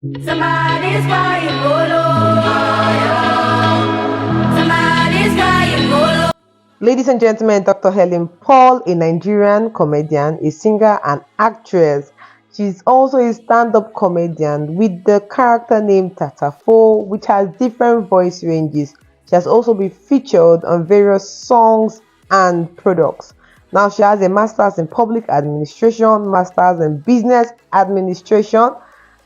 Somebody's crying, Bolo. Somebody's crying, Bolo. Ladies and gentlemen, Dr. Helen Paul, a Nigerian comedian, a singer and actress. She's also a stand-up comedian with the character name Tatafo, which has different voice ranges. She has also been featured on various songs and products. Now she has a master's in public administration, master's in business administration.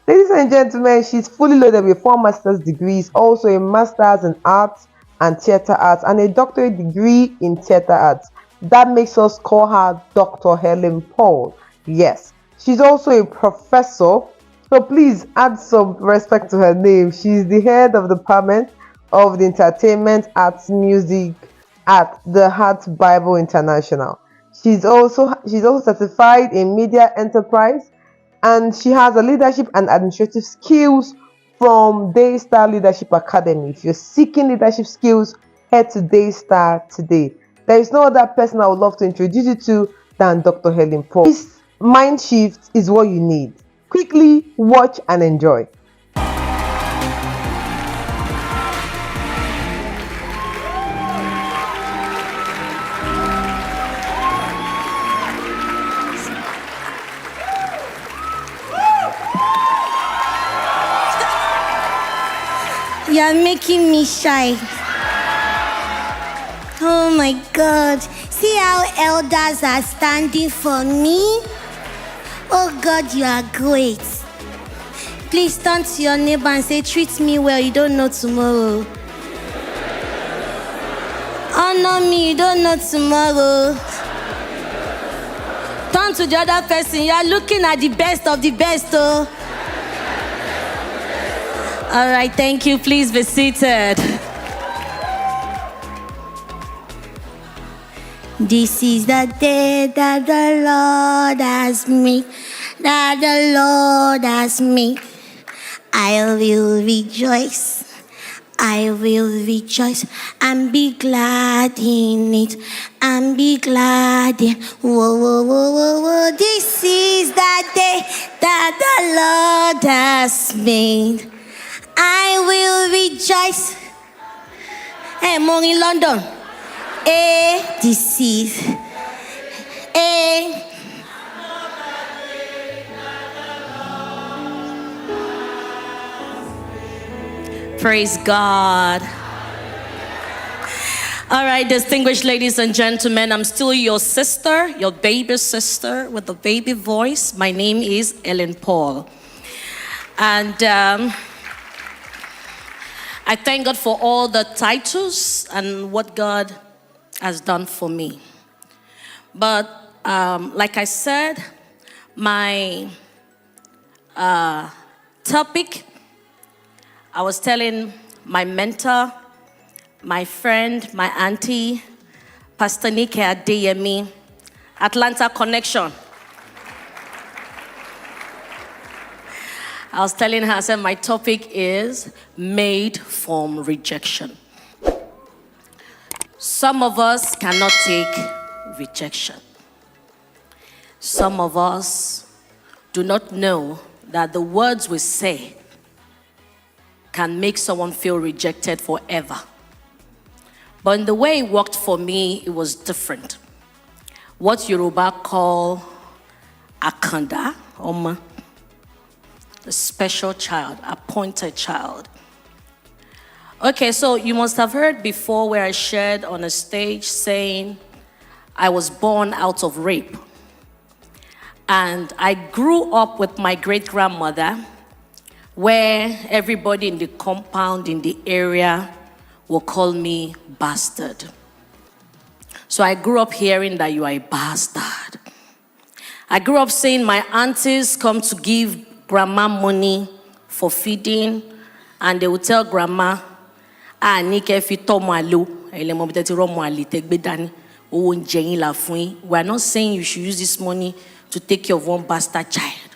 Ladies and gentlemen, she's fully loaded with 4 master's degrees, also a master's in arts and theatre arts, and a doctorate degree in theatre arts. That makes us call her Dr. Helen Paul. Yes, she's also a professor, so please add some respect to her name. She's the head of the department of the entertainment arts music at the Heart Bible International. She's also certified in media enterprise, and she has a leadership and administrative skills from Daystar Leadership Academy. If you're seeking leadership skills, head to Daystar today. There is no other person I would love to introduce you to than Dr. Helen Paul. This mind shift is what you need. Quickly watch and enjoy. You're making me shy. Oh my God. See how elders are standing for me? Oh God, you are great. Please turn to your neighbor and say, treat me well, you don't know tomorrow. Honor me, you don't know tomorrow. Turn to the other person, you are looking at the best of the best, oh. All right, thank you. Please be seated. This is the day that the Lord has made, that the Lord has made. I will rejoice. I will rejoice and be glad in it, and be glad in. Whoa, whoa, whoa, whoa, whoa. This is the day that the Lord has made. I will rejoice. Hey, I'm in London. This is. Praise God. All right, distinguished ladies and gentlemen, I'm still your sister, your baby sister with a baby voice. My name is Helen Paul. And I thank God for all the titles and what God has done for me. But like I said, my topic, I was telling my mentor, my friend, my auntie, Pastor Nike Adeyemi, Atlanta Connection. I was telling her, I said, my topic is made from rejection. Some of us cannot take rejection. Some of us do not know that the words we say can make someone feel rejected forever. But in the way it worked for me, it was different. What Yoruba call Akanda, Oma. A special child, appointed child. Okay, so you must have heard before where I shared on a stage saying I was born out of rape. And I grew up with my great-grandmother, where everybody in the compound, in the area, will call me bastard. So I grew up hearing that you are a bastard. I grew up seeing my aunties come to give grandma money for feeding, and they would tell grandma, Nike fi tomo alo, ele mo biteti ro mo ali tegbe dani, owo nje yin la fun yin. We are not saying you should use this money to take care of one bastard child.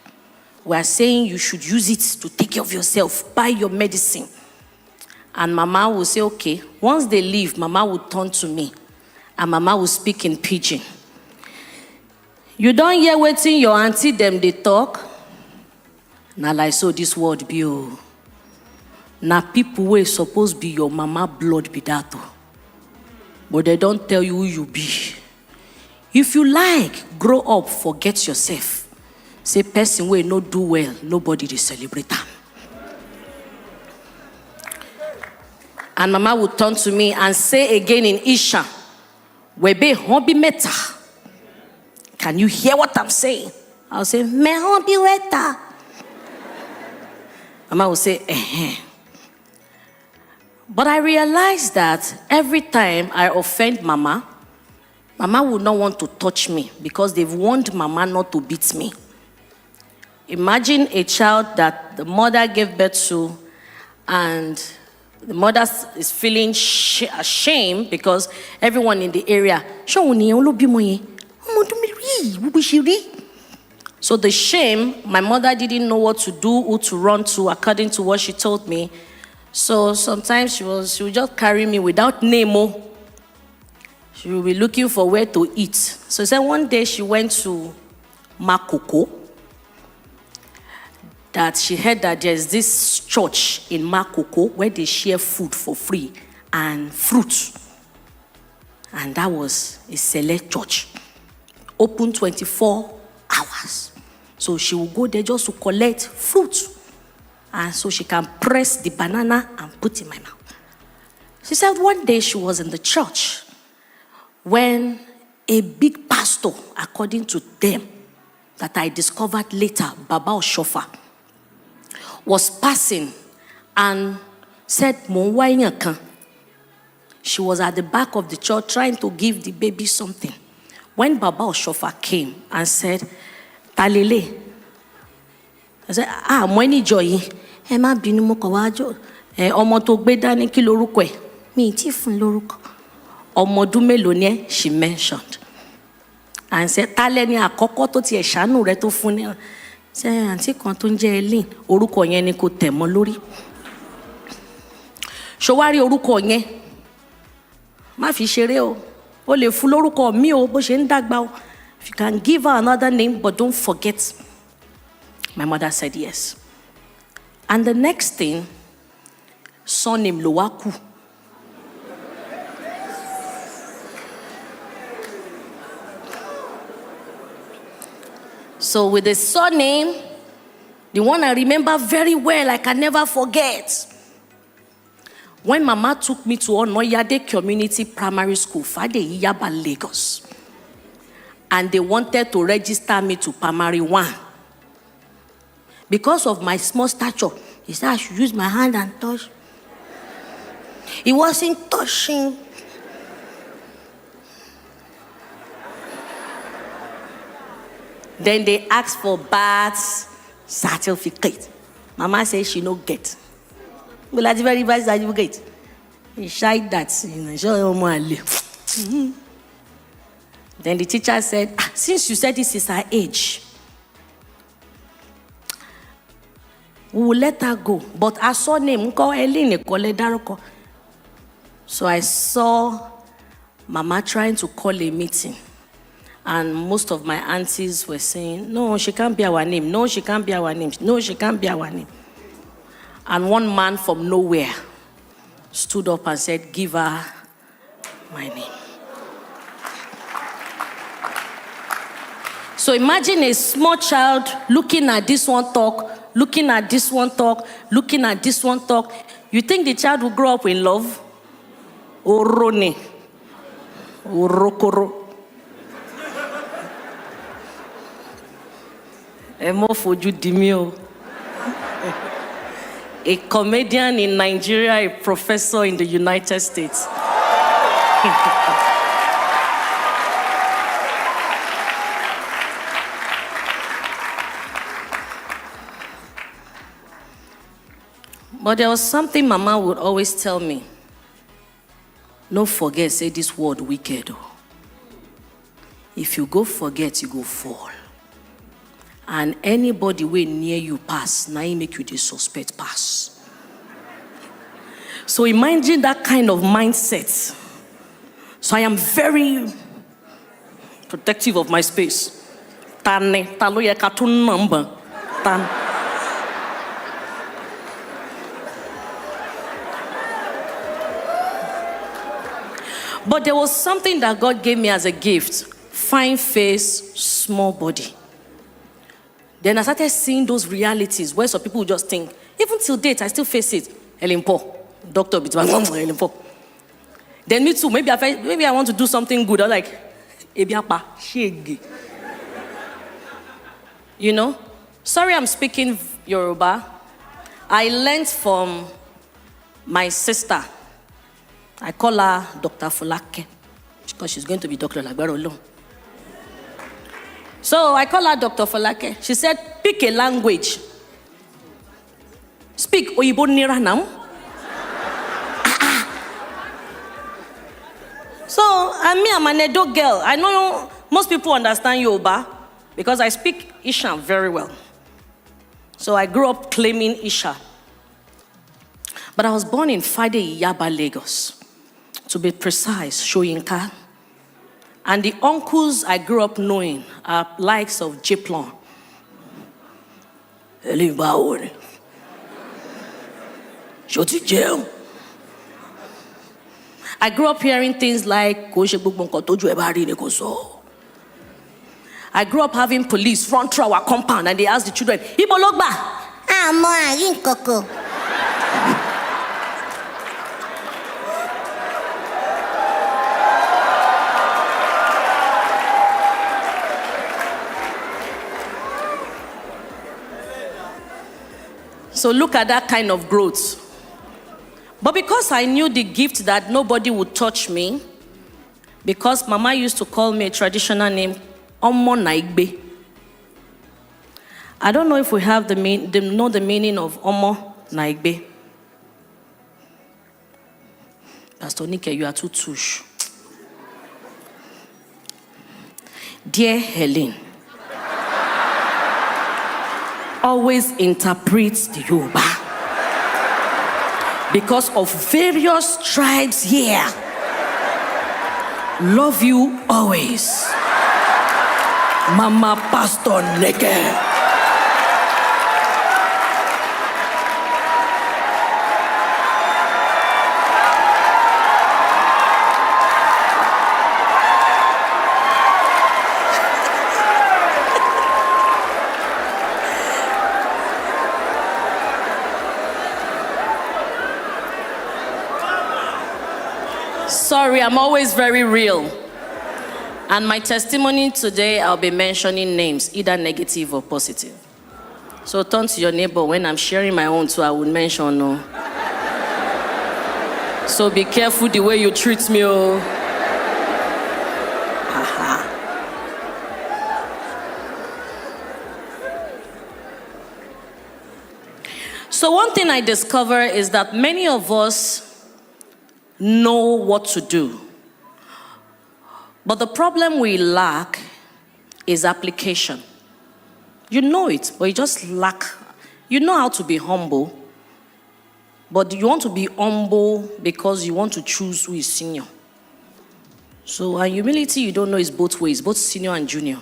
We are saying you should use it to take care of yourself, buy your medicine. And mama will say, okay. Once they leave, mama will turn to me, and mama will speak in pidgin. You don't hear wetin your auntie them they talk? Now like so this word be oh. Now people wey suppose be your mama blood be that oh. But they don't tell you who you be. If you like, grow up, forget yourself. Say person wey no do well, nobody dey celebrate am. And mama would turn to me and say again in Isha, Webe hobby meta. Can you hear what I'm saying? I'll say, me hobby weta. Mama will say, eh. But I realized that every time I offend Mama, Mama would not want to touch me because they've warned Mama not to beat me. Imagine a child that the mother gave birth to and the mother is feeling ashamed because everyone in the area, so the shame, my mother didn't know what to do, who to run to, according to what she told me. So sometimes she would just carry me without name. She would be looking for where to eat. So she said one day she went to Makoko, that she heard that there's this church in Makoko where they share food for free and fruit. And that was a select church, open 24 hours. So she will go there just to collect fruit. And so she can press the banana and put in my mouth. She said one day she was in the church when a big pastor, according to them, that I discovered later, Baba Oshofa, was passing and said, she was at the back of the church trying to give the baby something. When Baba Oshofa came and said, Talele, I said, Mweni Joy, Emma Binumo Kawajo, Omo to gbe dani ki loruko e, mi ti fun loruko. Ọmọdún mélòó ni she mentioned. And said, Tale ni àkọ́kọ́ tó ti ẹ̀ ṣàánú rẹ tó fún ni. Ṣé àǹtí kan tó ń jẹ́ Helen, orúkọ yẹn ni kò tẹ̀ mọ́ lórí. Ṣó wá rí orúkọ yẹn? Má fi ṣeré o. O lè fún lórúkọ mi o bó ṣe ń dàgbà o. If you can give her another name, but don't forget. My mother said yes. And the next thing, surname ló wá kù. So with the surname, the one I remember very well, I can never forget. When Mama took me to Onoyade Community Primary School, Fade Iyaba, Lagos, and they wanted to register me to primary 1. Because of my small stature, he said I should use my hand and touch. He wasn't touching. Then they asked for birth certificate. Mama said she no get. Well, that's very bad certificate. He shied that, Then the teacher said, since you said this is her age, we will let her go. But I saw name, so I saw Mama trying to call a meeting. And most of my aunties were saying, no, she can't be our name. No, she can't be our name. No, she can't be our name. And one man from nowhere stood up and said, give her my name. So imagine a small child looking at this one talk, looking at this one talk, looking at this one talk. You think the child will grow up in love? Orone. Orokoro. A comedian in Nigeria, a professor in the United States. But there was something Mama would always tell me. No forget, say this word wicked. If you go forget, you go fall. And anybody way near you pass, now he make you the suspect pass. So imagine that kind of mindset. So I am very protective of my space. But there was something that God gave me as a gift. Fine face, small body. Then I started seeing those realities where some people just think, even till date, I still face it. Helen Paul, Dr. Bitman, Helen Paul. Then me too, maybe I want to do something good. I'm like, Ebiapa, shege. You know? Sorry I'm speaking Yoruba. I learned from my sister. I call her Dr. Folake because she's going to be Dr. Lagbaro. So I call her Dr. Folake. She said, pick a language. Speak Oyibo Nira now. So I'm an Edo girl. I know most people understand Yoruba because I speak Isha very well. So I grew up claiming Isha. But I was born in Fade Iyaba, Lagos. To be precise, Shoyinka. And the uncles I grew up knowing are likes of Jiplon. I grew up hearing things like, I grew up having police run through our compound and they asked the children, Ibo Logba. So look at that kind of growth. But because I knew the gift that nobody would touch me, because Mama used to call me a traditional name, Omo Naigbe. I don't know if we have know the meaning of Omo Naigbe. Pastor Nike, you are too touche. Dear Helen, always interprets the Yoruba because of various tribes here. Love you always. Mama Pastor Neke. Sorry, I'm always very real. And my testimony today, I'll be mentioning names, either negative or positive. So turn to your neighbor. When I'm sharing my own too, I would mention no. So be careful the way you treat me. Oh. So one thing I discover is that many of us know what to do. But the problem we lack is application. You know it, but you just lack. You know how to be humble, but you want to be humble because you want to choose who is senior. So humility, you don't know, is both ways, both senior and junior.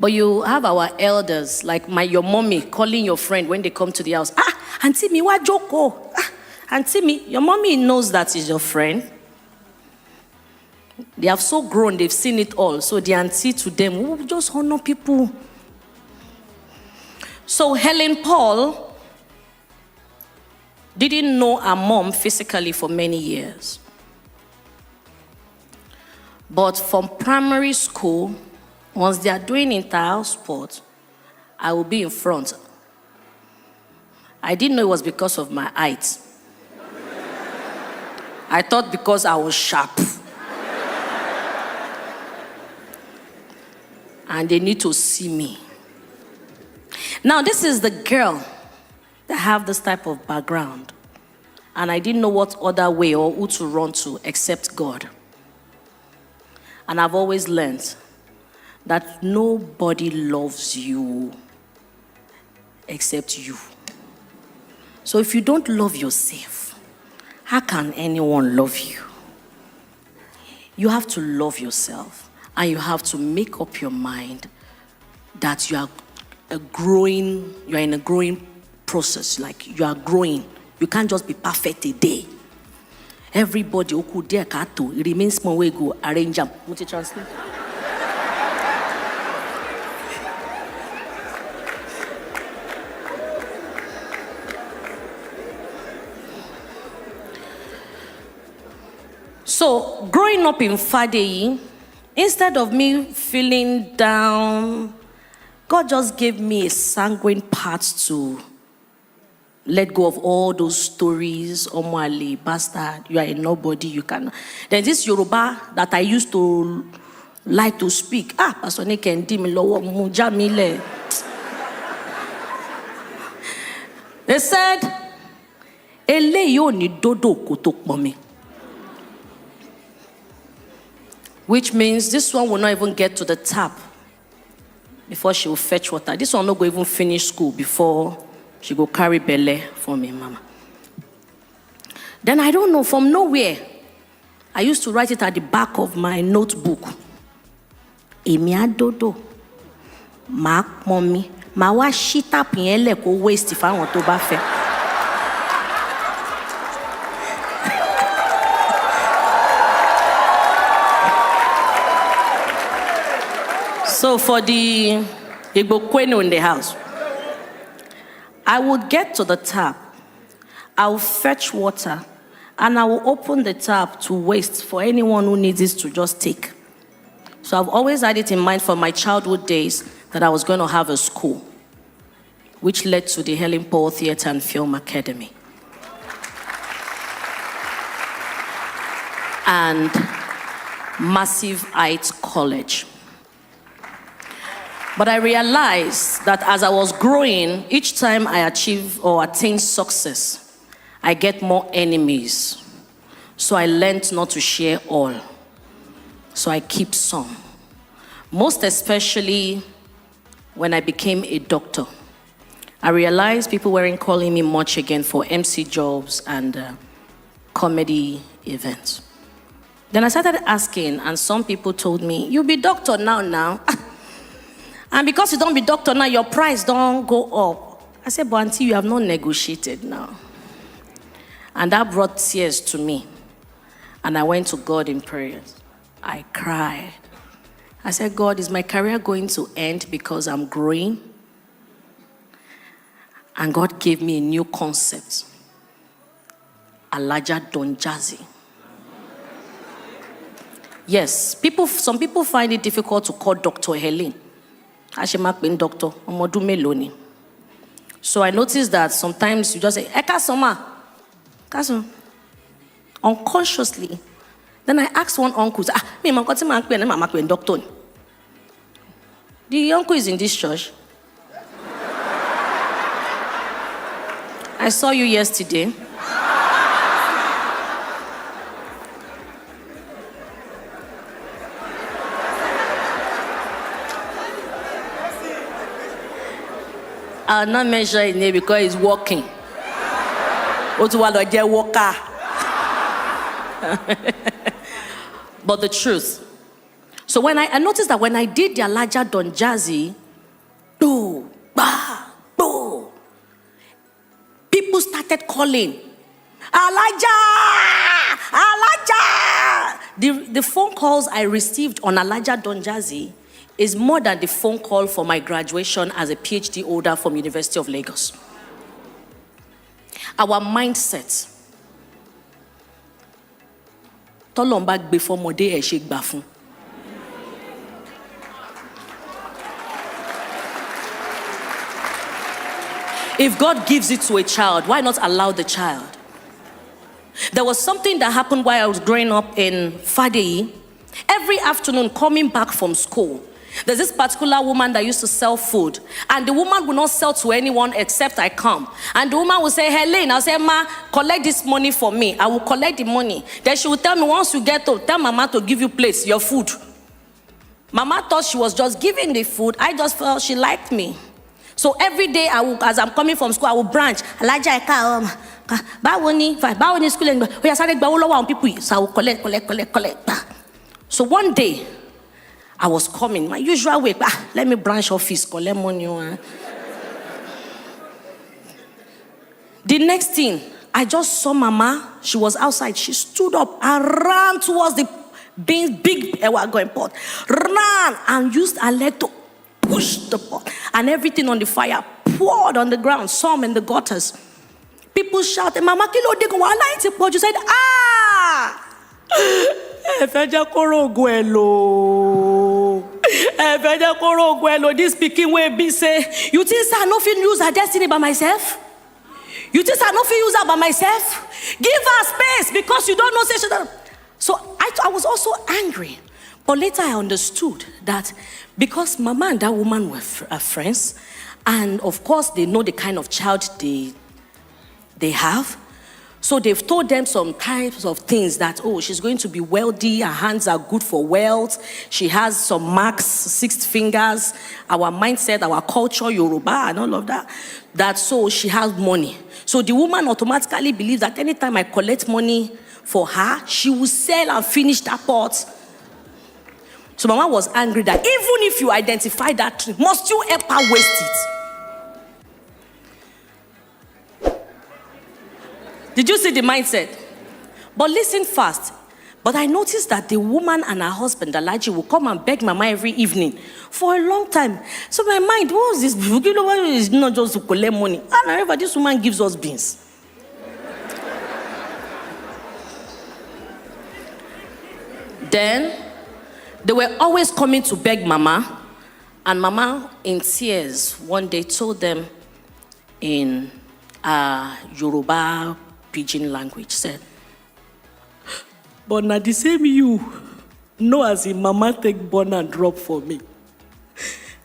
But you have our elders, like your mommy calling your friend when they come to the house. Auntie mi wa joko. Auntie mi, your mommy knows that is your friend. They have so grown, they've seen it all. So the auntie to them, we just honor people. So Helen Paul didn't know her mom physically for many years. But from primary school, once they are doing inter-house sport, I will be in front. I didn't know it was because of my height. I thought because I was sharp. And they need to see me. Now, this is the girl that have this type of background. And I didn't know what other way or who to run to except God. And I've always learned that nobody loves you except you. So if you don't love yourself, how can anyone love you? You have to love yourself. And you have to make up your mind that you are in a growing process. Like you are growing. You can't just be perfect a day. Everybody oku there kato. It remains small way go arrange them. Multi translate. So, growing up in Fadeyi, instead of me feeling down, God just gave me a sanguine part to let go of all those stories. Omwale, bastard, you are a nobody, you can. Then this Yoruba that I used to like to speak. Pastor Nike Ndimi Lowo Mujamile. They said, Eleyo ni dodo kotok mommy. Which means this one will not even get to the tap before she will fetch water. This one will not go even finish school before she go carry belle for me, mama. Then I don't know, from nowhere, I used to write it at the back of my notebook. Emi adodo, ma mommy, ma wa shita pinyele ko waste if I want to bafe. So for the Ebook in the house, I would get to the tap, I will fetch water, and I will open the tap to waste for anyone who needs it to just take. So I've always had it in mind from my childhood days that I was going to have a school, which led to the Helen Theatre and Film Academy. And Massive Heights College. But I realized that as I was growing, each time I achieve or attain success, I get more enemies. So I learned not to share all. So I keep some. Most especially when I became a doctor. I realized people weren't calling me much again for MC jobs and comedy events. Then I started asking, and some people told me, "You'll be doctor now." And because you don't be doctor now, your price don't go up. I said, but auntie, you have not negotiated now. And that brought tears to me. And I went to God in prayers. I cried. I said, God, is my career going to end because I'm growing? And God gave me a new concept. Alaja Donjazi. Yes, some people find it difficult to call Dr. Helen. Doctor, so I noticed that sometimes you just say, Ekasoma. Unconsciously. Then I asked one uncle, doctor. The uncle is in this church. I saw you yesterday. I'll not mention his name because he's walking. But the truth. So when I noticed that when I did the Alaja Donjazi, people started calling, Alaja! The phone calls I received on Alaja Donjazi is more than the phone call for my graduation as a PhD holder from University of Lagos. Our mindset. Tolombag before mode e shake bafun. If God gives it to a child, why not allow the child? There was something that happened while I was growing up in Fadeyi. Every afternoon coming back from school, there's this particular woman that used to sell food, and the woman would not sell to anyone except I come. And the woman would say, Helen, I'll say, Ma, collect this money for me. I will collect the money. Then she would tell me, once you get home, tell Mama to give you plates, your food. Mama thought she was just giving the food. I just felt she liked me. So every day, as I'm coming from school, I will branch. Elijah, Bawoni school, and we are starting to people. So I will collect. So one day, I was coming, my usual way. Let me branch office, collect money. The next thing, I just saw Mama. She was outside. She stood up and ran towards the big going pot. Ran and used her leg to push the pot. And everything on the fire poured on the ground, some in the gutters. People shouted, Mama, kilo de go wala iti pot. You said, ah! This speaking way be say, you think I no fit use her destiny by myself? You think I no fit use her by myself? Give her space because you don't know say she don't. So I was also angry. But later I understood that because Mama and that woman were friends, and of course they know the kind of child they have. So they've told them some types of things that, oh, she's going to be wealthy, her hands are good for wealth, she has some marks, 6 fingers, our mindset, our culture, Yoruba, and all of that. That so she has money. So the woman automatically believes that anytime I collect money for her, she will sell and finish that pot. So Mama was angry that even if you identify that tree, must you help her waste it? Did you see the mindset? But listen fast. But I noticed that the woman and her husband, Alaji, will come and beg Mama every evening for a long time. So my mind, what was this? It's not just to collect money. And however, this woman gives us beans. Then, they were always coming to beg Mama. And Mama, in tears, one day told them in Yoruba pidgin language, said, but now the same you know as in Mama take born and drop for me.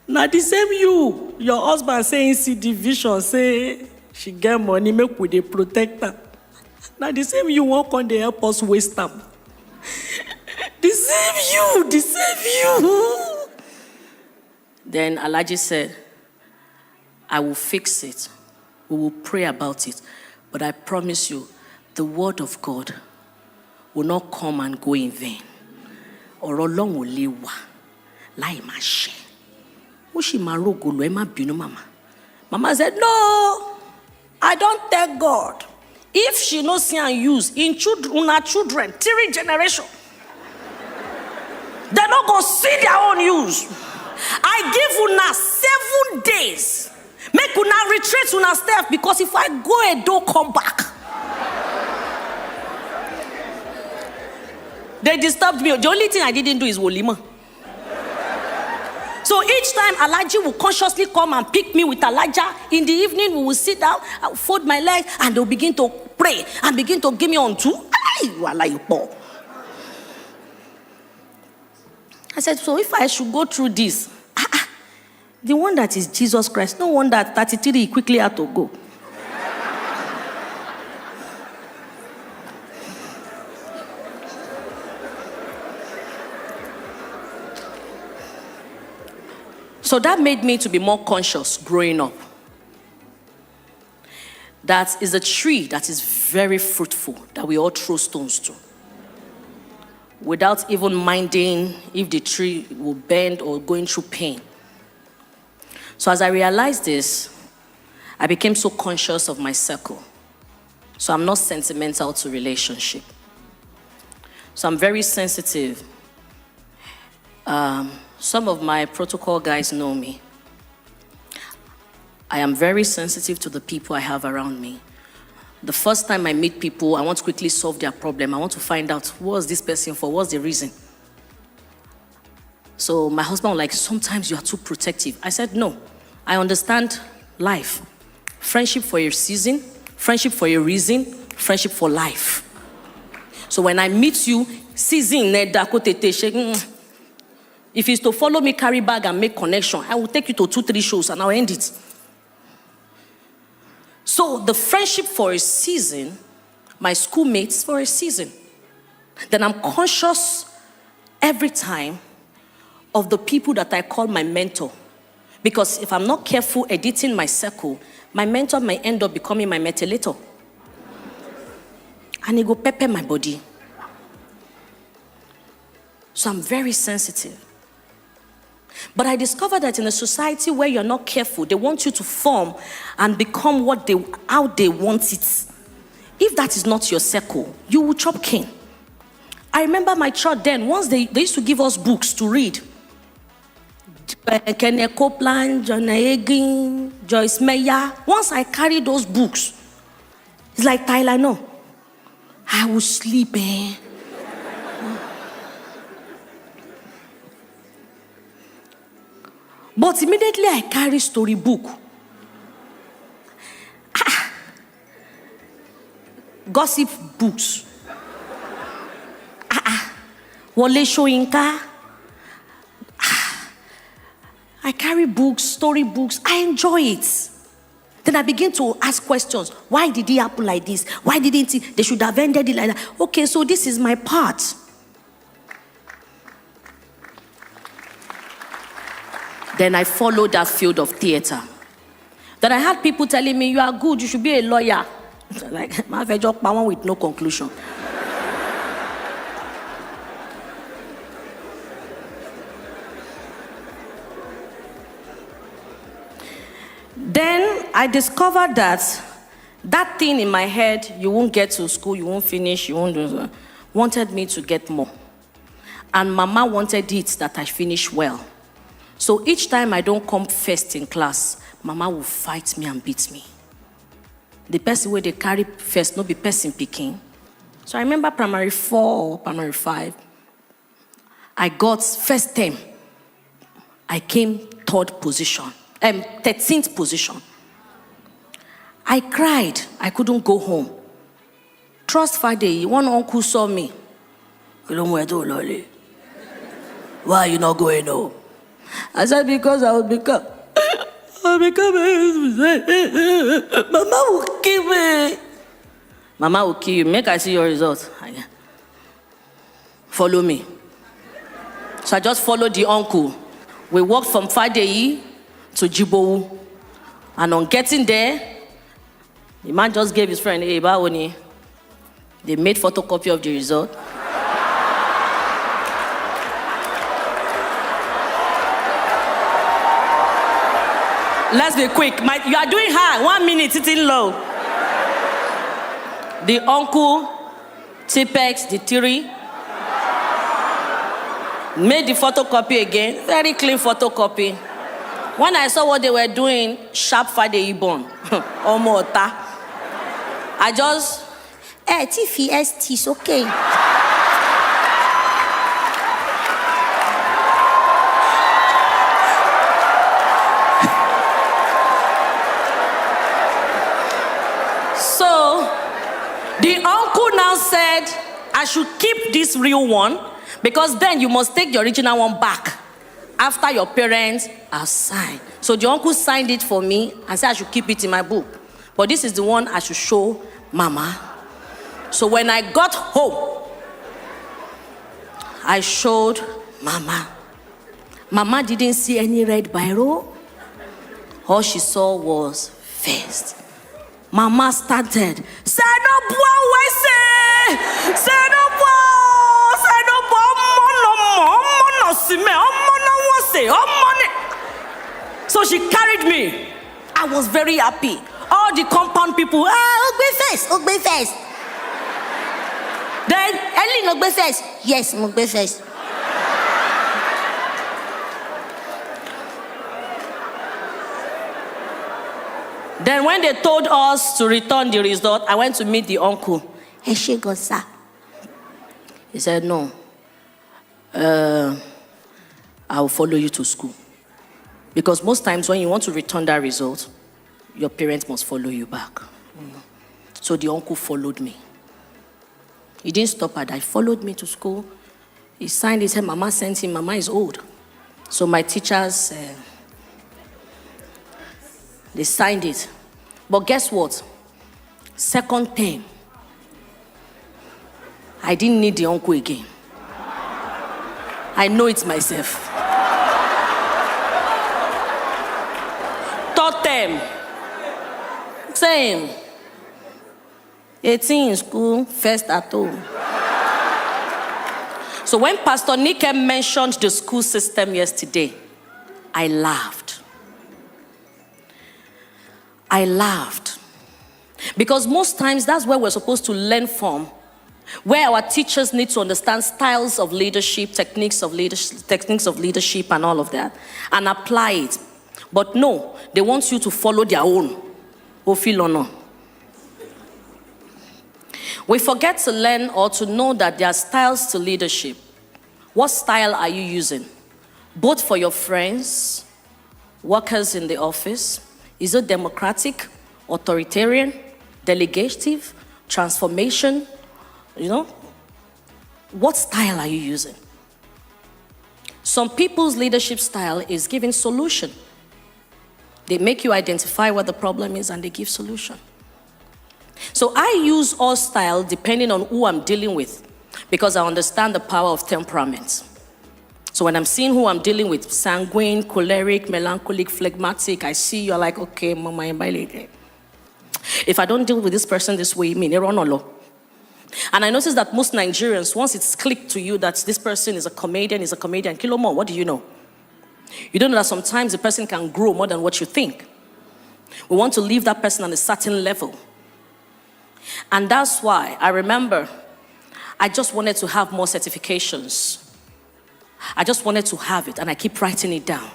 Now the same you, your husband saying see the vision, say she get money, make with a protector. Now the same you won't on the help us waste time. The same you. Then Alaji said, I will fix it. We will pray about it. But I promise you, the word of God will not come and go in vain. Or long will live. Lai ma she. Ushi marogo lo ema binu Mama. Mama said, no, I don't tell God. If she no see and use in children, 3 generations, they don't go see their own use. I give una 7 days. Make una retreat una step, because if I go and don't come back. They disturbed me. The only thing I didn't do is Wolima. So each time Alaji will consciously come and pick me with Elijah. In the evening, we will sit down, I will fold my legs, and they'll begin to pray and begin to give me on two. I said, so if I should go through this, the one that is Jesus Christ, no wonder at 33 he quickly had to go. So that made me to be more conscious growing up. That is a tree that is very fruitful that we all throw stones to, without even minding if the tree will bend or going through pain. So as I realized this, I became so conscious of my circle. So I'm not sentimental to relationship. So I'm very sensitive. Some of my protocol guys know me. I am very sensitive to the people I have around me. The first time I meet people, I want to quickly solve their problem. I want to find out, what's this person for? What's the reason? So my husband was like, sometimes you are too protective. I said, no, I understand life. Friendship for a season, friendship for a reason, friendship for life. So when I meet you, season, if it's to follow me, carry bag and make connection, I will take you to 2-3 shows and I'll end it. So the friendship for a season, my schoolmates for a season. Then I'm conscious every time of the people that I call my mentor. Because if I'm not careful editing my circle, my mentor may end up becoming my metalator. And it go pepper my body. So I'm very sensitive. But I discovered that in a society where you're not careful, they want you to form and become how they want it. if that is not your circle, you will chop cane. I remember my church then, once they used to give us books to read. Kenneth Copeland, John Hagin, Joyce Meyer. Once I carried those books, it's like Tyler, no. I will sleep, But immediately I carry storybook. Gossip books. Wole Soyinka. I carry books, story books. I enjoy it. Then I begin to ask questions. Why did it happen like this? Why didn't it? They should have ended it like that. Okay, so this is my part. Then I followed that field of theater. Then I had people telling me, you are good, you should be a lawyer. Like, my job with no conclusion. Then I discovered that thing in my head, you won't get to school, you won't finish, you won't do that, wanted me to get more. And Mama wanted it that I finish well. So each time I don't come first in class, Mama will fight me and beat me. The person where they carry first, not be person picking. So I remember primary 4 or primary 5, I got first term. I came 13th position. I cried. I couldn't go home. Trust Friday, one uncle saw me. Why are you not going home? I said, because I'll become Mama will kill me. Mama will kill you. Make I see your results. Follow me. So I just followed the uncle. We walked from Fadeyi to Jibowu. And on getting there, the man just gave his friend, hey, Bawoni. They made photocopy of the result. Let's be quick. You are doing high. 1 minute, sitting low. The uncle, Tipex, the theory, made the photocopy again. Very clean photocopy. When I saw what they were doing, sharp Fadeyi born. Omota. I just, TFST is okay. The uncle now said, I should keep this real one because then you must take the original one back after your parents are signed. So the uncle signed it for me and said I should keep it in my book. But this is the one I should show Mama. So when I got home, I showed Mama. Mama didn't see any red biro. All she saw was first. Mama started. So she carried me. I was very happy. All the compound people, Ogbe first. Then, Helen, Ogbe first. Yes, Ogbe first. Then when they told us to return the result, I went to meet the uncle. He said, no. I will follow you to school. Because most times when you want to return that result, your parents must follow you back. So the uncle followed me. He didn't stop at that. He followed me to school. He signed, he said, Mama sent him. Mama is old. So my teachers, they signed it. But guess what? Second term, I didn't need the uncle again. I know it myself. Third term, same. 18 in school, first at home. So when Pastor Nike mentioned the school system yesterday, I laughed. Because most times that's where we're supposed to learn from, where our teachers need to understand styles of leadership, techniques of leadership and all of that, and apply it. But no, they want you to follow their own. We forget to learn or to know that there are styles to leadership. What style are you using? Both for your friends, workers in the office. Is it democratic, authoritarian, delegative, transformation? What style are you using? Some people's leadership style is giving solution. They make you identify what the problem is and they give solution. So I use all style depending on who I'm dealing with, because I understand the power of temperament. So when I'm seeing who I'm dealing with, sanguine, choleric, melancholic, phlegmatic, I see you're like, okay, mama, if I don't deal with this person this way, and I notice that most Nigerians, once it's clicked to you that this person is a comedian, kilo more, what do you know? You don't know that sometimes the person can grow more than what you think. We want to leave that person on a certain level. And that's why I remember I just wanted to have more certifications. I just wanted to have it, and I keep writing it down.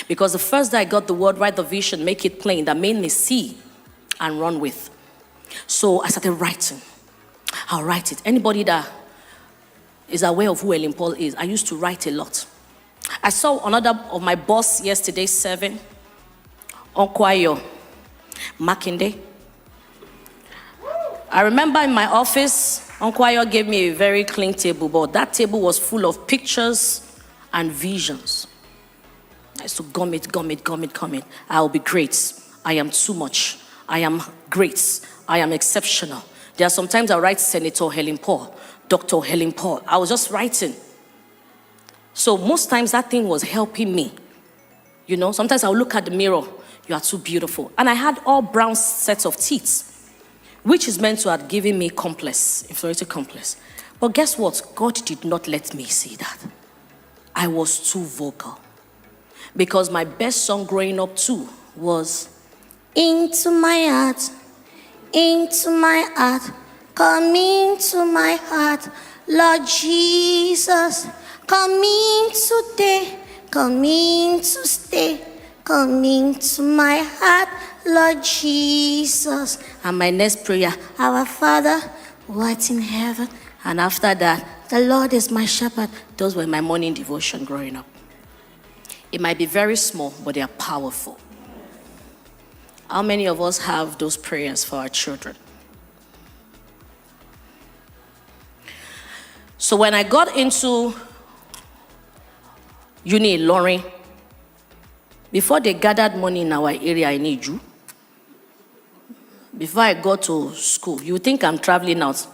Because the first day I got the word, write the vision, make it plain, that made me see and run with. So I started writing. I'll write it. Anybody that is aware of who Helen Paul is, I used to write a lot. I saw another of my boss yesterday, 7, Onkwayo Makinde. I remember in my office, Onkwayo gave me a very clean table, but that table was full of pictures and visions. I used to gum it. I'll be great. I am too much. I am great. I am exceptional. There are sometimes I write Senator Helen Paul, Dr. Helen Paul. I was just writing. So most times that thing was helping me. Sometimes I'll look at the mirror. You are too beautiful. And I had all brown sets of teeth, which is meant to have given me complex, inferiority complex. But guess what? God did not let me see that. I was too vocal. Because my best song growing up too was, into my heart, come into my heart, Lord Jesus, come in today, come in to stay, come into my heart, Lord Jesus. And my next prayer, our Father, who art in heaven. And after that, the Lord is my shepherd. Those were my morning devotion growing up. It might be very small, but they are powerful. How many of us have those prayers for our children? So when I got into Uni Lorraine, before they gathered money in our area in Iju, before I got to school, you think I'm traveling out.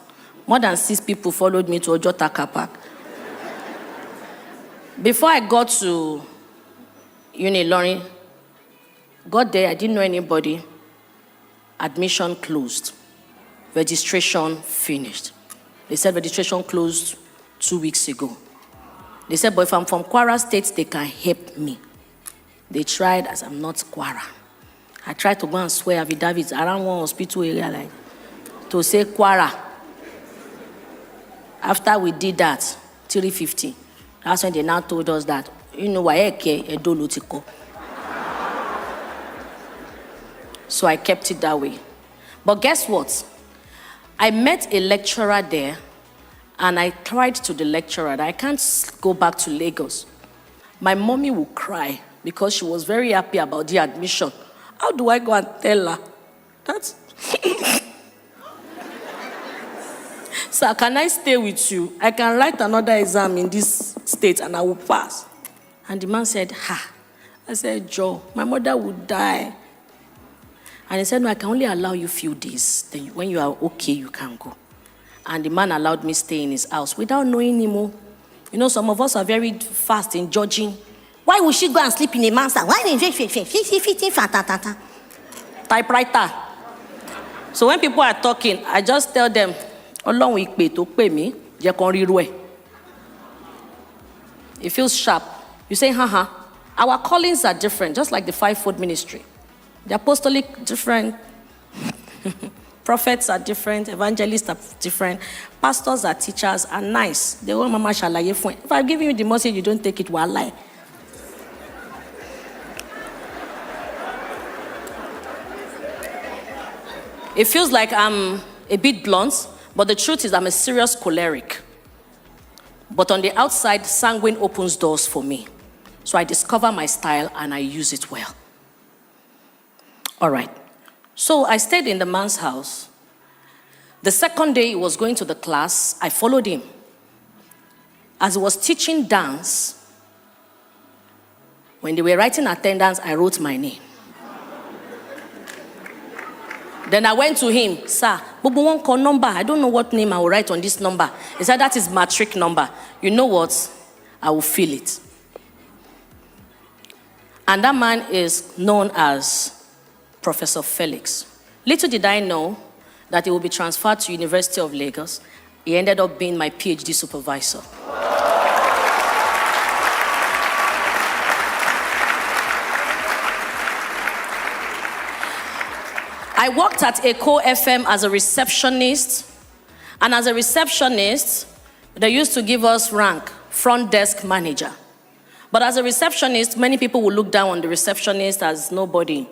More than 6 people followed me to Ojota Car Park. Before I got to Uni Lorraine, got there, I didn't know anybody. Admission closed. Registration finished. They said registration closed 2 weeks ago. They said, but if I'm from Kwara State, they can help me. They tried, as I'm not Kwara. I tried to go and swear affidavits around one hospital area, to say Kwara. After we did that, 350. That's when they now told us that, So I kept it that way. But guess what? I met a lecturer there, and I cried to the lecturer that I can't go back to Lagos. My mommy will cry because she was very happy about the admission. How do I go and tell her? That's Sir, can I stay with you? I can write another exam in this state and I will pass. And the man said, ha. I said, Joe, my mother would die. And he said, no, I can only allow you a few days. Then when you are okay, you can go. And the man allowed me stay in his house without knowing him. Some of us are very fast in judging. Why would she go and sleep in a man's house? Why didn't she typewriter? So when people are talking, I just tell them, Ọlọ́run ìpè tó pè mí, jẹ́ kán ríru ẹ̀. It feels sharp. You say, Our callings are different, just like the fivefold ministry. The apostolic different. Prophets are different, evangelists are different, pastors are teachers, are nice. They want mama shalaye fun. If I give you the message, you don't take it, well lie. It feels like I'm a bit blunt, but the truth is I'm a serious choleric. But on the outside, sanguine opens doors for me. So I discover my style and I use it well. All right. So I stayed in the man's house. The second day he was going to the class, I followed him. As he was teaching dance, when they were writing attendance, I wrote my name. Then I went to him, sir, Bobo won't call number. I don't know what name I will write on this number. He said, that is matric number. You know what? I will feel it. And that man is known as Professor Felix. Little did I know that he will be transferred to University of Lagos. He ended up being my PhD supervisor. I worked at Echo FM as a receptionist. And as a receptionist, they used to give us rank, front desk manager. But as a receptionist, many people will look down on the receptionist as nobody.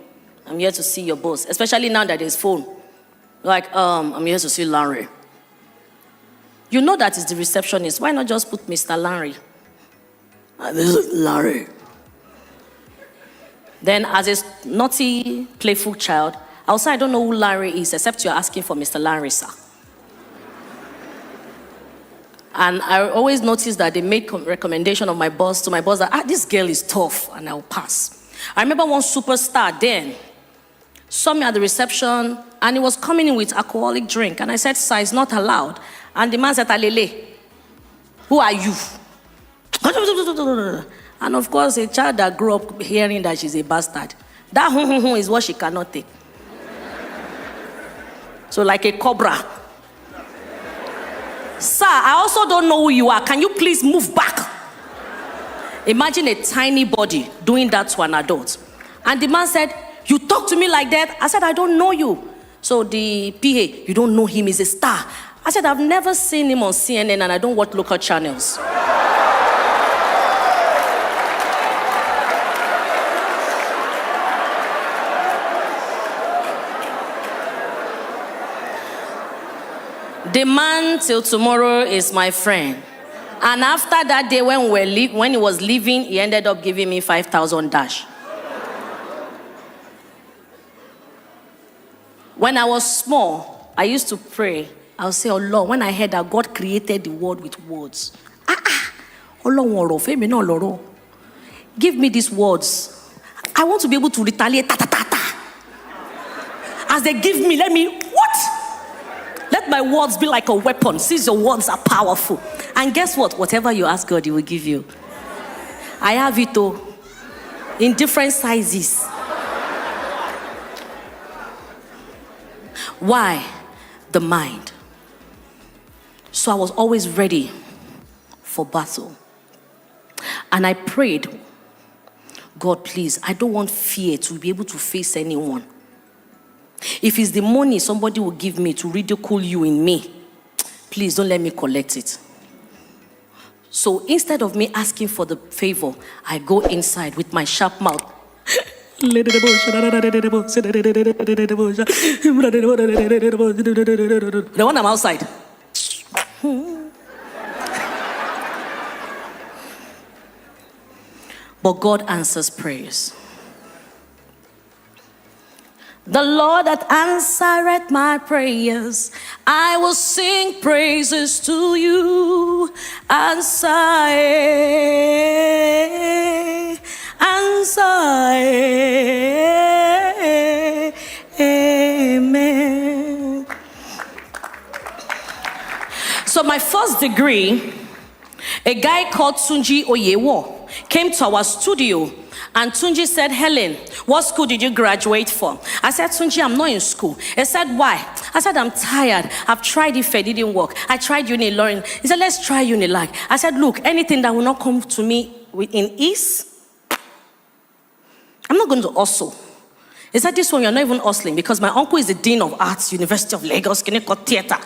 I'm here to see your boss, especially now that there's phone. Like, I'm here to see Larry. You know that is the receptionist. Why not just put Mr. Larry? This is Larry. Then as a naughty, playful child, I'll say I don't know who Larry is, except you're asking for Mr. Larry, sir. And I always notice that they made recommendation of my boss to my boss that, this girl is tough, and I'll pass. I remember one superstar then saw me at the reception, and he was coming in with alcoholic drink. And I said, sir, it's not allowed. And the man said, Alele, who are you? And of course, a child that grew up hearing that she's a bastard, that is what she cannot take. So like a cobra. Sir, I also don't know who you are. Can you please move back? Imagine a tiny body doing that to an adult. And the man said, you talk to me like that? I said, I don't know you. So the PA, you don't know him, he's a star. I said, I've never seen him on CNN and I don't watch local channels. The man till tomorrow is my friend. And after that day when he was leaving, he ended up giving me 5,000 dash. When I was small, I used to pray. I would say, oh Lord, when I heard that God created the world with words. Give me these words. I want to be able to retaliate. As they give me, what? Let my words be like a weapon, since your words are powerful. And guess what? Whatever you ask God, He will give you. I have it all in different sizes. Why? The mind. So I was always ready for battle. And I prayed, God, please, I don't want fear to be able to face anyone. If it's the money somebody will give me to ridicule you in me, please don't let me collect it. So instead of me asking for the favor, I go inside with my sharp mouth. Then when I'm outside, but God answers prayers. The Lord that answereth my prayers, I will sing praises to you. Answer, amen. So my first degree, a guy called Tunji Oyewo came to our studio. And Tunji said, Helen, what school did you graduate from? I said, Tunji, I'm not in school. He said, why? I said, I'm tired. I've tried it didn't work. I tried Unilorin. He said, let's try Unilag. I said, look, anything that will not come to me in ease, I'm not going to hustle. He said, this one, you're not even hustling because my uncle is the Dean of Arts, University of Lagos, Kineko Theatre,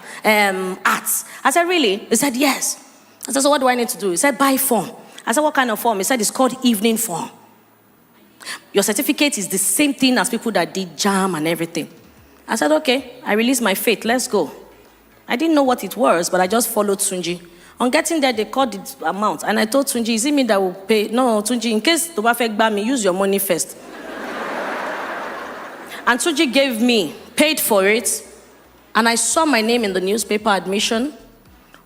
Arts. I said, really? He said, yes. I said, so what do I need to do? He said, buy form. I said, what kind of form? He said, it's called evening form. Your certificate is the same thing as people that did JAM and everything. I said, okay, I released my faith, let's go. I didn't know what it was, but I just followed Tunji. On getting there, they called the amount. And I told Tunji, is it me that will pay? No, Tunji, in case the Wafek buy me, use your money first. And Tunji gave me, paid for it, and I saw my name in the newspaper admission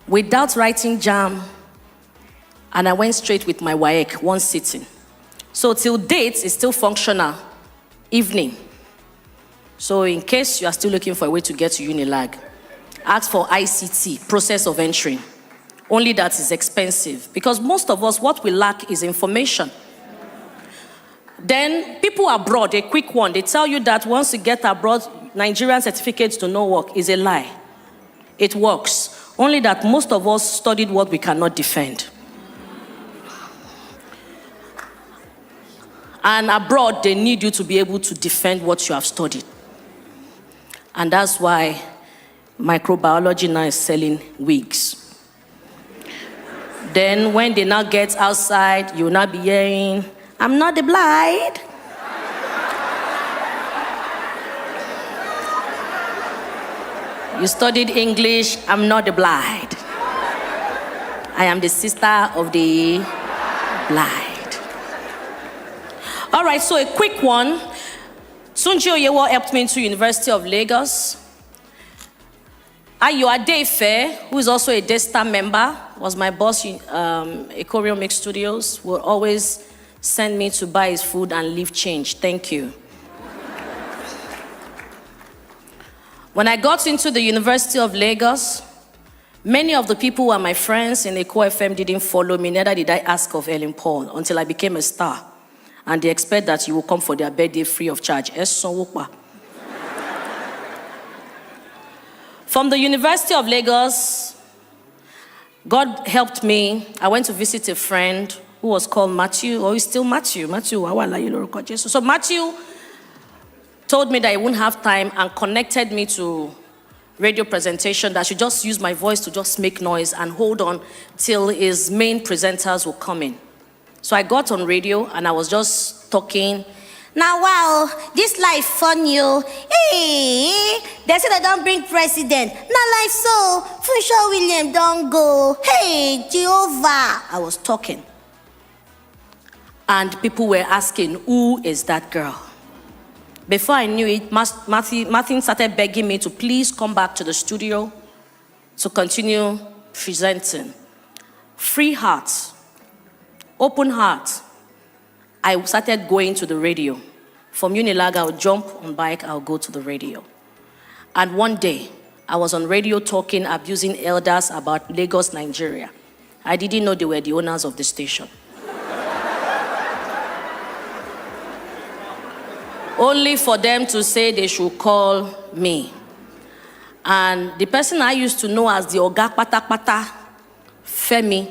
without writing JAM, and I went straight with my WAEC, one sitting. So till date, it's still functional, evening. So in case you are still looking for a way to get to Unilag, ask for ICT, process of entry. Only that is expensive, because most of us, what we lack is information. Then people abroad, a quick one, they tell you that once you get abroad, Nigerian certificates do not work. Is a lie. It works. Only that most of us studied what we cannot defend. And abroad, they need you to be able to defend what you have studied. And that's why microbiology now is selling wigs. Then when they now get outside, you will not be hearing, I'm not the bride. You studied English, I'm not the bride. I am the sister of the bride. All right, so a quick one. Tunji Oyewo helped me into University of Lagos. Ayo Adefe, who is also a Daystar member, was my boss in Ecoreal Mix Studios, will always send me to buy his food and leave change. Thank you. When I got into the University of Lagos, many of the people who were my friends in Eko FM didn't follow me, neither did I ask of Helen Paul until I became a star. And they expect that you will come for their birthday free of charge. From the University of Lagos, God helped me. I went to visit a friend who was called Matthew, or he's still Matthew. So Matthew told me that he wouldn't have time and connected me to radio presentation, that I should just use my voice to just make noise and hold on till his main presenters will come in. So I got on radio and I was just talking. Now, wow, this life fun, you. Hey, they say they don't bring president. Not like so. Funshaw William don't go. Hey, Jehovah. I was talking. And people were asking, who is that girl? Before I knew it, Martin started begging me to please come back to the studio to continue presenting. Free heart, open heart. I started going to the radio. From Unilag, I'll jump on bike, I'll go to the radio. And one day, I was on radio talking, abusing elders about Lagos, Nigeria. I didn't know they were the owners of the station. Only for them to say they should call me. And the person I used to know as the Oga Pata Pata, Femi,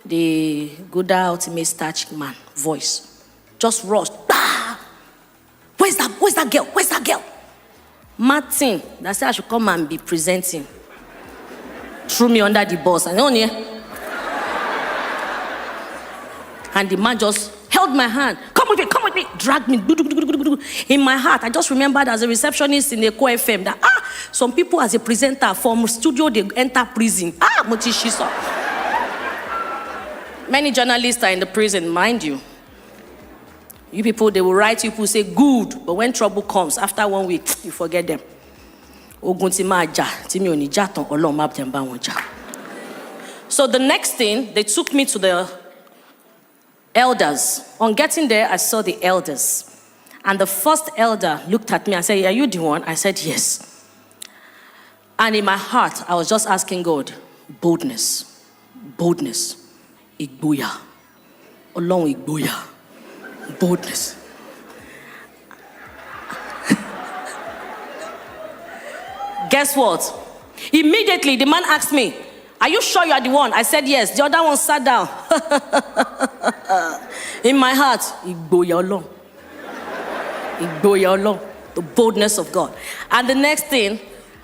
the Gouda ultimate starch man, voice, just rushed. Ah! Where's that girl? Where's that girl? Martin, that said I should come and be presenting. Threw me under the bus. And the man just held my hand. Come with me, dragged me. In my heart, I just remembered as a receptionist in Eko FM that, some people as a presenter from studio, they enter prison. Motishiso. Many journalists are in the prison, mind you. You people, they will write you, people say good, but when trouble comes, after 1 week, you forget them. So the next thing, they took me to the elders. On getting there, I saw the elders. And the first elder looked at me and said, are you the one? I said, yes. And in my heart, I was just asking God, boldness, igboya, Olorun igboya, boldness. Guess what? Immediately, the man asked me, are you sure you are the one? I said, yes. The other one sat down. In my heart, igboya Olorun. The boldness of God. And the next thing,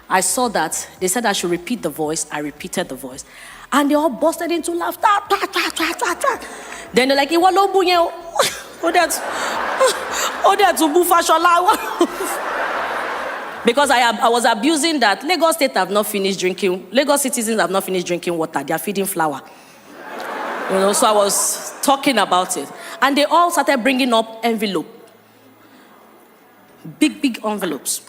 I saw that they said I should repeat the voice. I repeated the voice. And they all busted into laughter. Then they're like, because I was abusing that. Lagos State have not finished drinking. Lagos citizens have not finished drinking water. They are feeding flour. So I was talking about it. And they all started bringing up envelope. Big envelopes.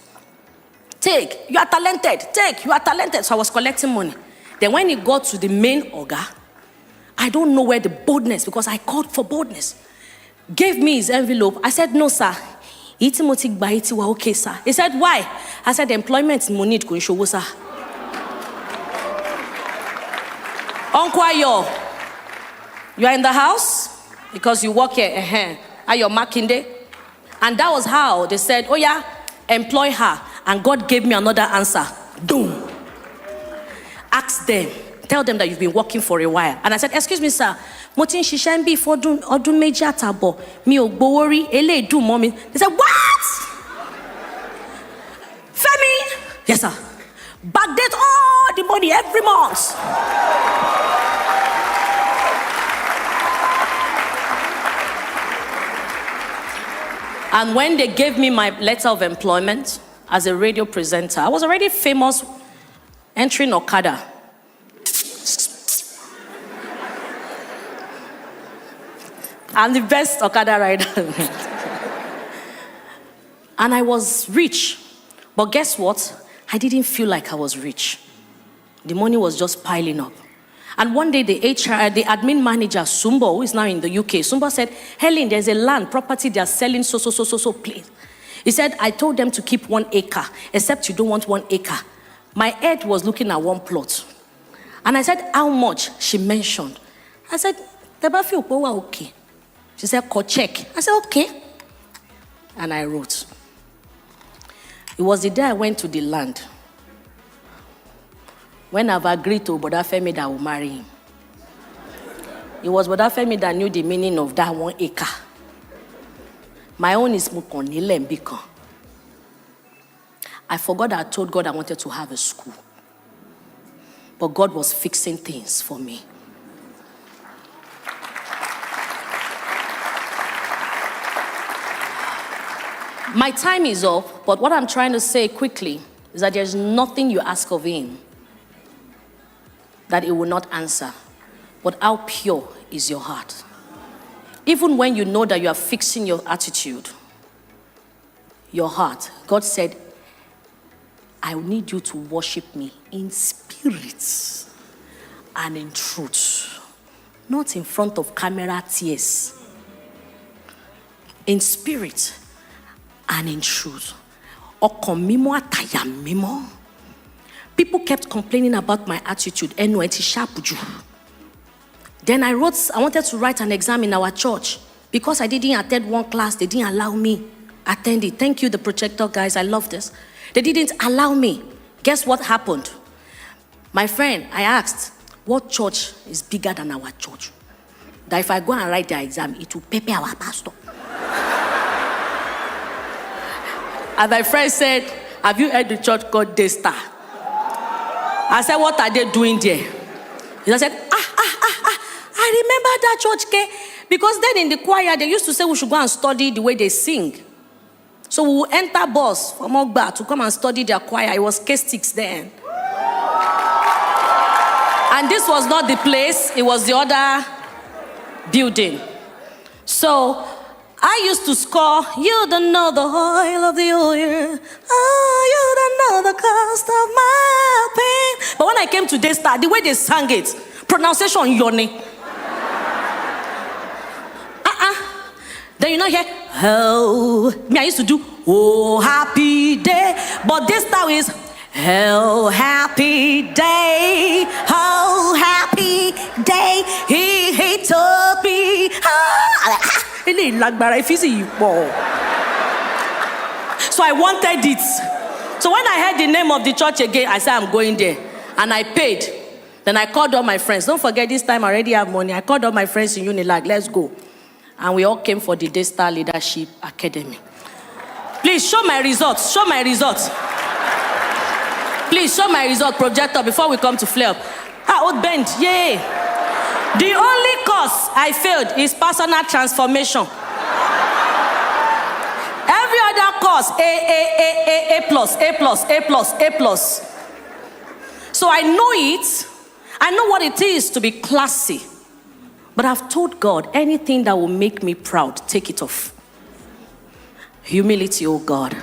Take, you are talented. Take, you are talented. So I was collecting money. Then when it got to the main organ, I don't know where the boldness, because I called for boldness, gave me his envelope. I said, no, sir. Okay, sir. He said, why? I said, employment money it show, sir. Uncle Ayo, you are in the house because you work here. Are you marking day? And that was how they said, oh yeah, employ her. And God gave me another answer. Boom. Ask them. Tell them that you've been working for a while. And I said, excuse me, sir. Motin Shishambi for Odun Major Tabo. Mi Ogbowori, Ele do mommy. They said, what? Femi? Yes, sir. Backdate all the money every month. And when they gave me my letter of employment as a radio presenter, I was already famous entering Okada. I'm the best Okada rider. And I was rich. But guess what? I didn't feel like I was rich. The money was just piling up. And one day the admin manager, Sumbo, who is now in the UK, Sumbo said, Helen, there's a land, property they are selling, so, please. He said, I told them to keep 1 acre, except you don't want 1 acre. My head was looking at one plot. And I said, how much? She mentioned. I said, okay. She said, check. I said, okay. And I wrote. It was the day I went to the land. When I've agreed to Boda Femi that I will marry him. It was Boda Femi that knew the meaning of that 1 acre. My own is Mukonile Mbiko. I forgot that I told God I wanted to have a school. But God was fixing things for me. My time is up, but what I'm trying to say quickly is that there's nothing you ask of him that it will not answer. But how pure is your heart? Even when you know that you are fixing your attitude, your heart, God said, I need you to worship me in spirit and in truth. Not in front of camera tears. In spirit and in truth. People kept complaining about my attitude. Then I wanted to write an exam in our church. Because I didn't attend one class, they didn't allow me attend it. Thank you, the projector guys, I love this. They didn't allow me. Guess what happened? My friend, I asked, what church is bigger than our church? That if I go and write the exam, it will pay our pastor. And my friend said, have you heard the church called Daystar? I said, what are they doing there? He said, I remember that church, because then in the choir, they used to say we should go and study the way they sing. So we would enter bus from Ogba to come and study their choir. It was K6 then. And this was not the place, it was the other building. So I used to score, you don't know the oil of the oil. Oh, you don't know the cost of my pain. But when I came to Daystar, the way they sang it, pronunciation, yoni. Then you know here, oh, me I used to do, oh, happy day. But this time is, oh, happy day, oh, happy day, he told me, So I wanted it. So when I heard the name of the church again, I said, I'm going there. And I paid. Then I called all my friends. Don't forget, this time I already have money. I called all my friends in Unilag, let's go. And we all came for the Daystar Leadership Academy. Please show my results. Show my results. Please show my result, projector, before we come to flare up. Old bend, yay. The only course I failed is personal transformation. Every other course, A plus, A plus, A plus, A plus. So I know it. I know what it is to be classy. But I've told God, anything that will make me proud, take it off. Humility, oh God.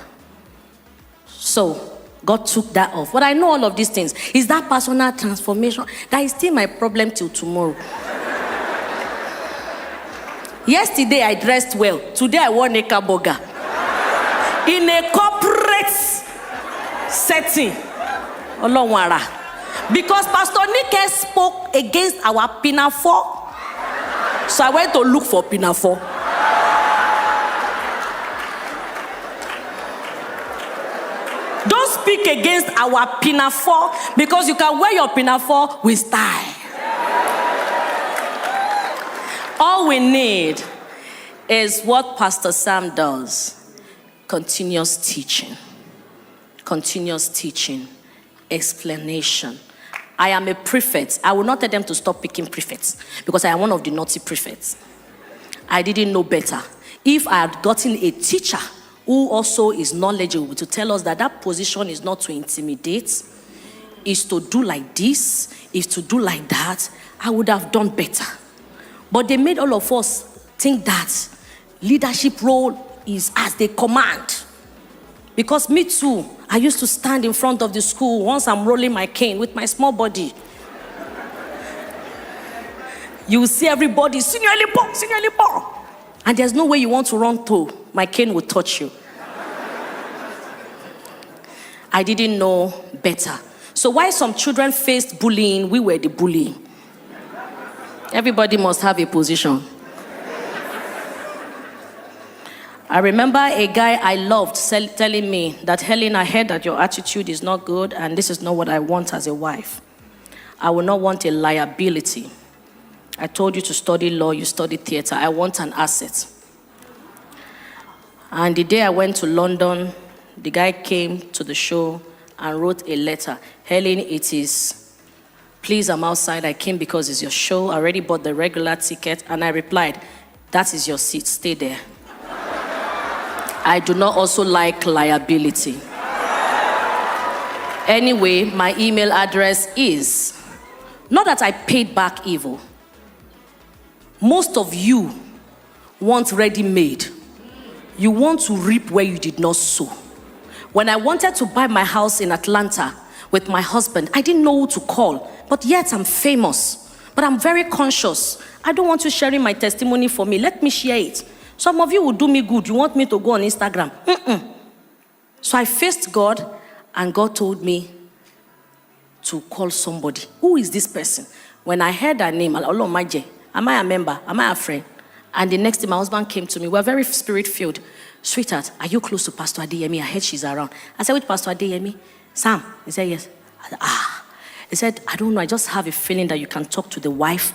So God took that off. But I know all of these things. Is that personal transformation? That is still my problem till tomorrow. Yesterday I dressed well. Today I wore Neka Boga. In a corporate setting. Olonwara. Because Pastor Nike spoke against our pinafore. So I went to look for pinafore. Don't speak against our pinafore, because you can wear your pinafore with style. All we need is what Pastor Sam does. Continuous teaching. Continuous teaching. Explanation. I am a prefect. I will not tell them to stop picking prefects, because I am one of the naughty prefects. I didn't know better. If I had gotten a teacher who also is knowledgeable to tell us that that position is not to intimidate, is to do like this, is to do like that, I would have done better. But they made all of us think that leadership role is as they command. Because me too, I used to stand in front of the school once I'm rolling my cane with my small body. You will see everybody, senior Lipo. And there's no way you want to run through. My cane will touch you. I didn't know better. So while some children faced bullying, we were the bully. Everybody must have a position. I remember a guy I loved telling me that, Helen, I heard that your attitude is not good and this is not what I want as a wife. I will not want a liability. I told you to study law, you study theater. I want an asset. And the day I went to London, the guy came to the show and wrote a letter. Helen, it is, please, I'm outside. I came because it's your show. I already bought the regular ticket. And I replied, that is your seat. Stay there. I do not also like liability. Anyway, my email address is, not that I paid back evil. Most of you want ready-made. You want to reap where you did not sow. When I wanted to buy my house in Atlanta with my husband, I didn't know who to call, but yet I'm famous. But I'm very conscious. I don't want you sharing my testimony for me. Let me share it. Some of you will do me good. You want me to go on Instagram. So I faced God, and God told me to call somebody. Who is this person? When I heard her name, Allah Maje, am I a member? Am I a friend? And the next day, my husband came to me. We're very spirit-filled. Sweetheart, are you close to Pastor Adeyemi? I heard she's around. I said, which Pastor Adeyemi? Sam. He said, yes. I said, He said, I don't know. I just have a feeling that you can talk to the wife.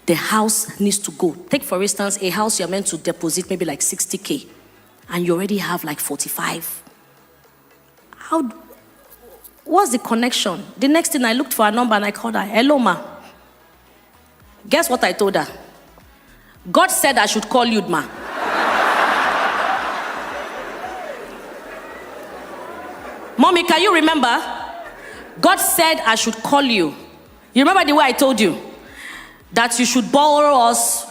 The house needs to go. Take, for instance, a house you're meant to deposit maybe like 60K. And you already have like 45. What's the connection? The next thing, I looked for her number and I called her. Hello, ma. Guess what I told her? God said I should call you, ma. Mommy, can you remember? God said I should call you. You remember the way I told you? That you should borrow us.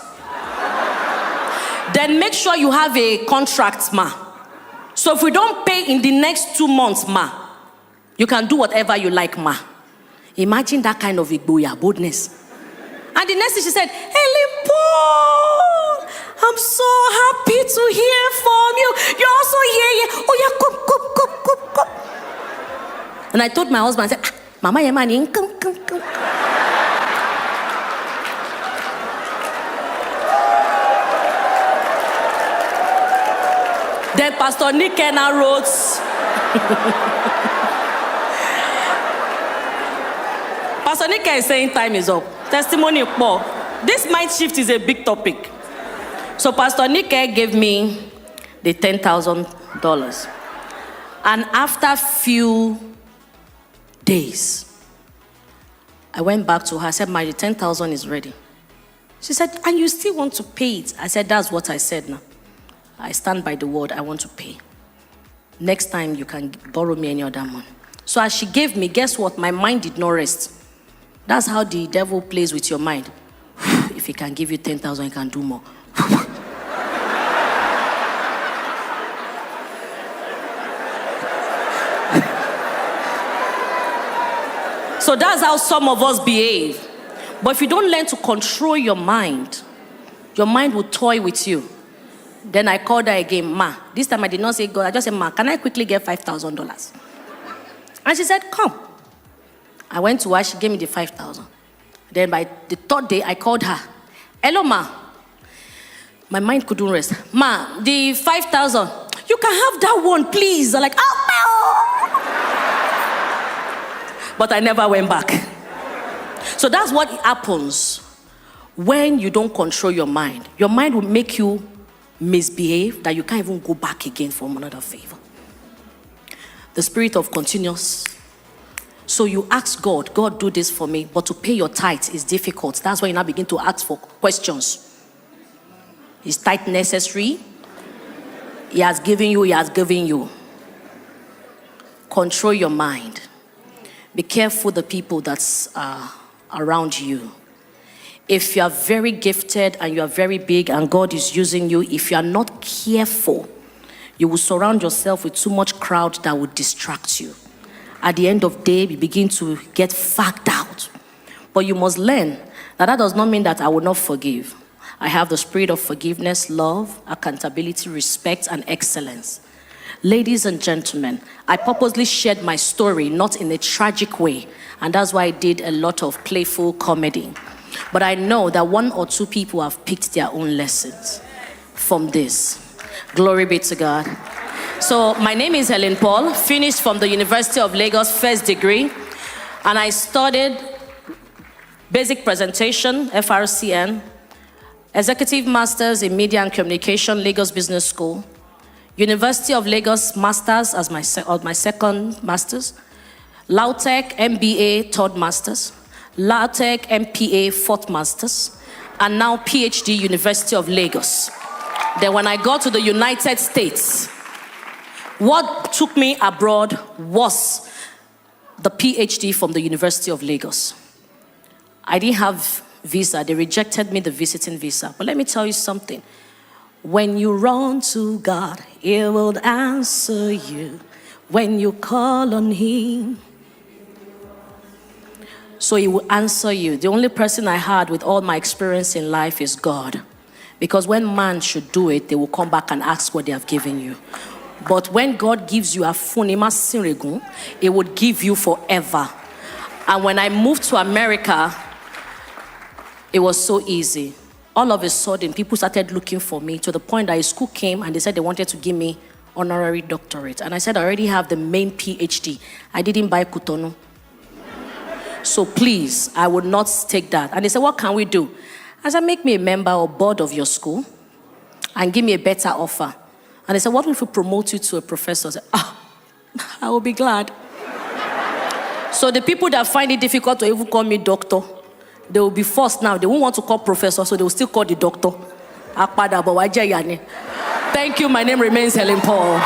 Then make sure you have a contract, ma. So if we don't pay in the next 2 months, ma, you can do whatever you like, ma. Imagine that kind of igboya, boldness. And the next thing she said, Helen Paul, I'm so happy to hear from you. You're also here. Oh yeah, come. And I told my husband, I said, Mama, you're money, come. Then Pastor Nick Kenna wrote, Pastor Nick is saying time is up. Testimony more. This mind shift is a big topic. So Pastor Nick gave me the $10,000. And after few days, I went back to her. I said, my 10,000 is ready. She said, and you still want to pay it? I said, that's what I said now. I stand by the word, I want to pay. Next time you can borrow me any other money. So as she gave me, guess what? My mind did not rest. That's how the devil plays with your mind. If he can give you 10,000, he can do more. So that's how some of us behave. But if you don't learn to control your mind will toy with you. Then I called her again, Ma. This time I did not say God. I just said, Ma, can I quickly get $5,000? And she said, come. I went to her. She gave me the 5,000. Then by the third day, I called her. Hello, Ma. My mind couldn't rest. Ma, the 5,000. You can have that one, please. I'm like, oh, no. But I never went back. So that's what happens when you don't control your mind. Your mind will make you misbehave that you can't even go back again for another favor. The spirit of continuous. So you ask God, God, do this for me, but to pay your tithe is difficult. That's why you now begin to ask for questions. Is tithe necessary? He has given you. Control your mind. Be careful the people that's around you. If you are very gifted and you are very big and God is using you, if you are not careful, you will surround yourself with too much crowd that will distract you. At the end of the day, you begin to get fagged out. But you must learn that does not mean that I will not forgive. I have the spirit of forgiveness, love, accountability, respect, and excellence. Ladies and gentlemen, I purposely shared my story, not in a tragic way, and that's why I did a lot of playful comedy. But I know that one or two people have picked their own lessons from this. Glory be to God. So my name is Helen Paul, finished from the University of Lagos, first degree, and I studied basic presentation, FRCN, Executive Masters in Media and Communication, Lagos Business School, University of Lagos Masters as my second Masters, LAUTECH MBA third Masters, LAUTECH MPA fourth Masters, and now PhD University of Lagos. Then when I got to the United States, what took me abroad was the PhD from the University of Lagos. I didn't have visa. They rejected me the visiting visa. But let me tell you something. When you run to God, He will answer you. When you call on Him, so He will answer you. The only person I had with all my experience in life is God. Because when man should do it, they will come back and ask what they have given you. But when God gives you a funima sirigun, it would give you forever. And when I moved to America, it was so easy. All of a sudden, people started looking for me to the point that a school came and they said they wanted to give me honorary doctorate. And I said, I already have the main PhD. I didn't buy Cotonou. So please, I would not take that. And they said, what can we do? I said, make me a member or board of your school and give me a better offer. And they said, what if we promote you to a professor? I said, I will be glad. So the people that find it difficult to even call me doctor, they will be forced now. They won't want to call professor, so they will still call the doctor. Thank you. My name remains Helen Paul.